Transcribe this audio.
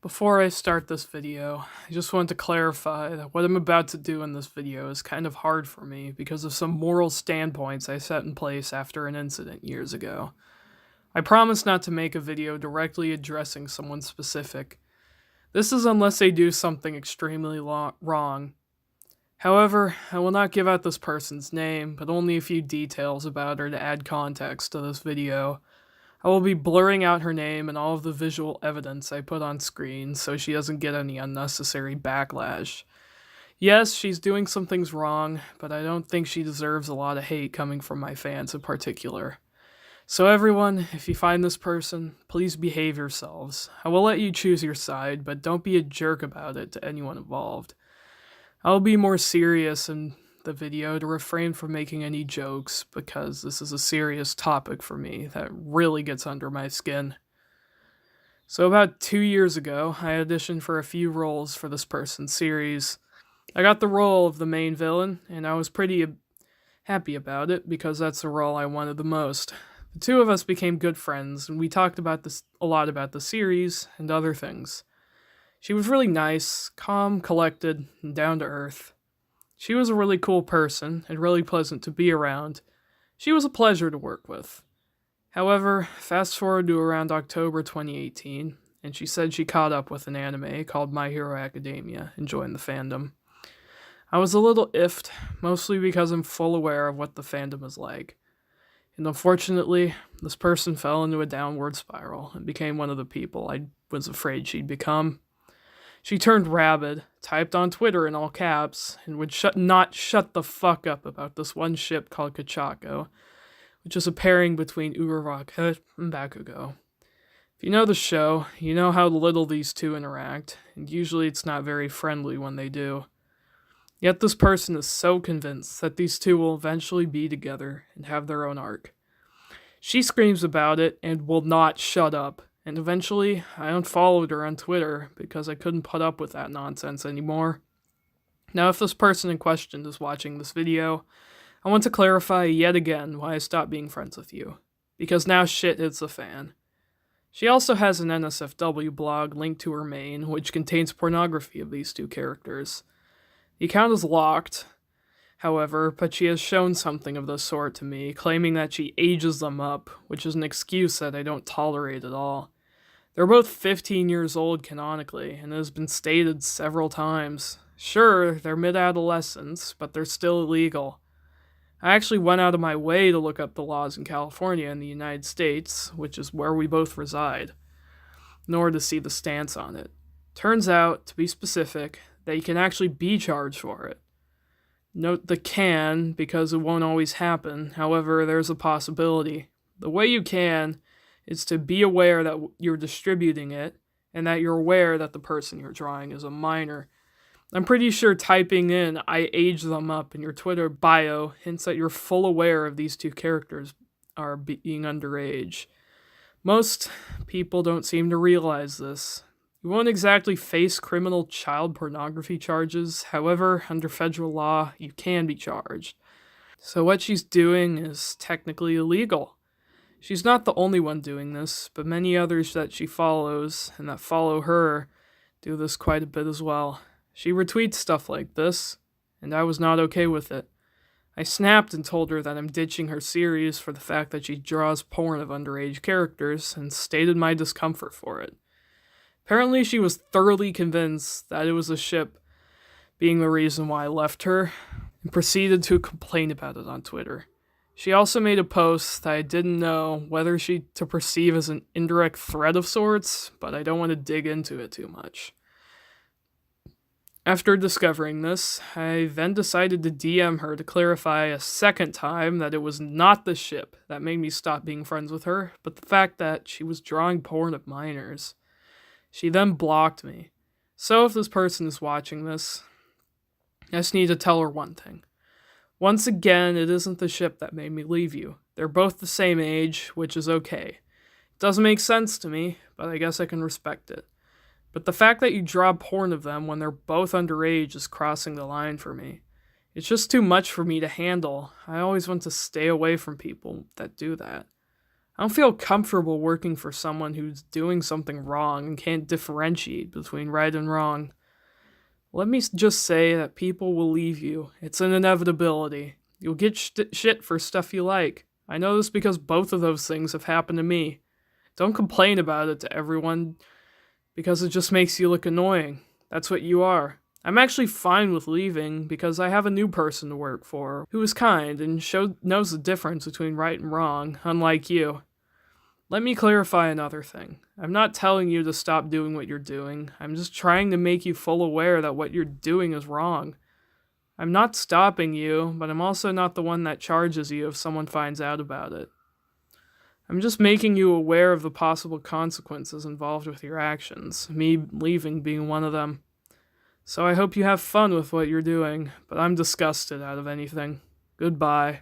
Before I start this video, I just want to clarify that what I'm about to do in this video is kind of hard for me because of some moral standpoints I set in place after an incident years ago. I promise not to make a video directly addressing someone specific. This is unless they do something extremely wrong. However, I will not give out this person's name, but only a few details about her to add context to this video. I will be blurring out her name and all of the visual evidence I put on screen so she doesn't get any unnecessary backlash. Yes, she's doing some things wrong, but I don't think she deserves a lot of hate coming from my fans in particular. So everyone, if you find this person, please behave yourselves. I will let you choose your side, but don't be a jerk about it to anyone involved. I'll be more serious in the video to refrain from making any jokes because this is a serious topic for me that really gets under my skin. So about 2 years ago, I auditioned for a few roles for this person's series. I got the role of the main villain, and I was pretty happy about it because that's the role I wanted the most. The two of us became good friends, and we talked about this a lot about the series and other things. She was really nice, calm, collected, and down to earth. She was a really cool person and really pleasant to be around. She was a pleasure to work with. However, fast forward to around October 2018, and she said she caught up with an anime called My Hero Academia and joined the fandom. I was a little iffed, mostly because I'm full aware of what the fandom is like. And unfortunately, this person fell into a downward spiral and became one of the people I was afraid she'd become. She turned rabid, typed on Twitter in all caps, and would not shut the fuck up about this one ship called Kachako, which is a pairing between Uraraka and Bakugo. If you know the show, you know how little these two interact, and usually it's not very friendly when they do. Yet this person is so convinced that these two will eventually be together and have their own arc. She screams about it and will not shut up. And eventually, I unfollowed her on Twitter because I couldn't put up with that nonsense anymore. Now, if this person in question is watching this video, I want to clarify yet again why I stopped being friends with you. Because now shit hits the fan. She also has an NSFW blog linked to her main, which contains pornography of these two characters. The account is locked, however, but she has shown something of this sort to me, claiming that she ages them up, which is an excuse that I don't tolerate at all. They're both 15 years old canonically, and it has been stated several times. Sure, they're mid-adolescents, but they're still illegal. I actually went out of my way to look up the laws in California and the United States, which is where we both reside, in order to see the stance on it. Turns out, to be specific, that you can actually be charged for it. Note the can, because it won't always happen, however, there's a possibility. The way you can is to be aware that you're distributing it, and that you're aware that the person you're drawing is a minor. I'm pretty sure typing in, I age them up in your Twitter bio hints that you're full aware of these two characters are being underage. Most people don't seem to realize this. You won't exactly face criminal child pornography charges, however, under federal law, you can be charged. So what she's doing is technically illegal. She's not the only one doing this, but many others that she follows and that follow her do this quite a bit as well. She retweets stuff like this, and I was not okay with it. I snapped and told her that I'm ditching her series for the fact that she draws porn of underage characters, and stated my discomfort for it. Apparently she was thoroughly convinced that it was the ship being the reason why I left her, and proceeded to complain about it on Twitter. She also made a post that I didn't know whether to perceive as an indirect threat of sorts, but I don't want to dig into it too much. After discovering this, I then decided to DM her to clarify a second time that it was not the ship that made me stop being friends with her, but the fact that she was drawing porn of minors. She then blocked me. So if this person is watching this, I just need to tell her one thing. Once again, it isn't the ship that made me leave you. They're both the same age, which is okay. It doesn't make sense to me, but I guess I can respect it. But the fact that you draw porn of them when they're both underage is crossing the line for me. It's just too much for me to handle. I always want to stay away from people that do that. I don't feel comfortable working for someone who's doing something wrong and can't differentiate between right and wrong. Let me just say that people will leave you. It's an inevitability. You'll get shit for stuff you like. I know this because both of those things have happened to me. Don't complain about it to everyone because it just makes you look annoying. That's what you are. I'm actually fine with leaving because I have a new person to work for who is kind and knows the difference between right and wrong, unlike you. Let me clarify another thing. I'm not telling you to stop doing what you're doing. I'm just trying to make you full aware that what you're doing is wrong. I'm not stopping you, but I'm also not the one that charges you if someone finds out about it. I'm just making you aware of the possible consequences involved with your actions, me leaving being one of them. So I hope you have fun with what you're doing, but I'm disgusted out of anything. Goodbye.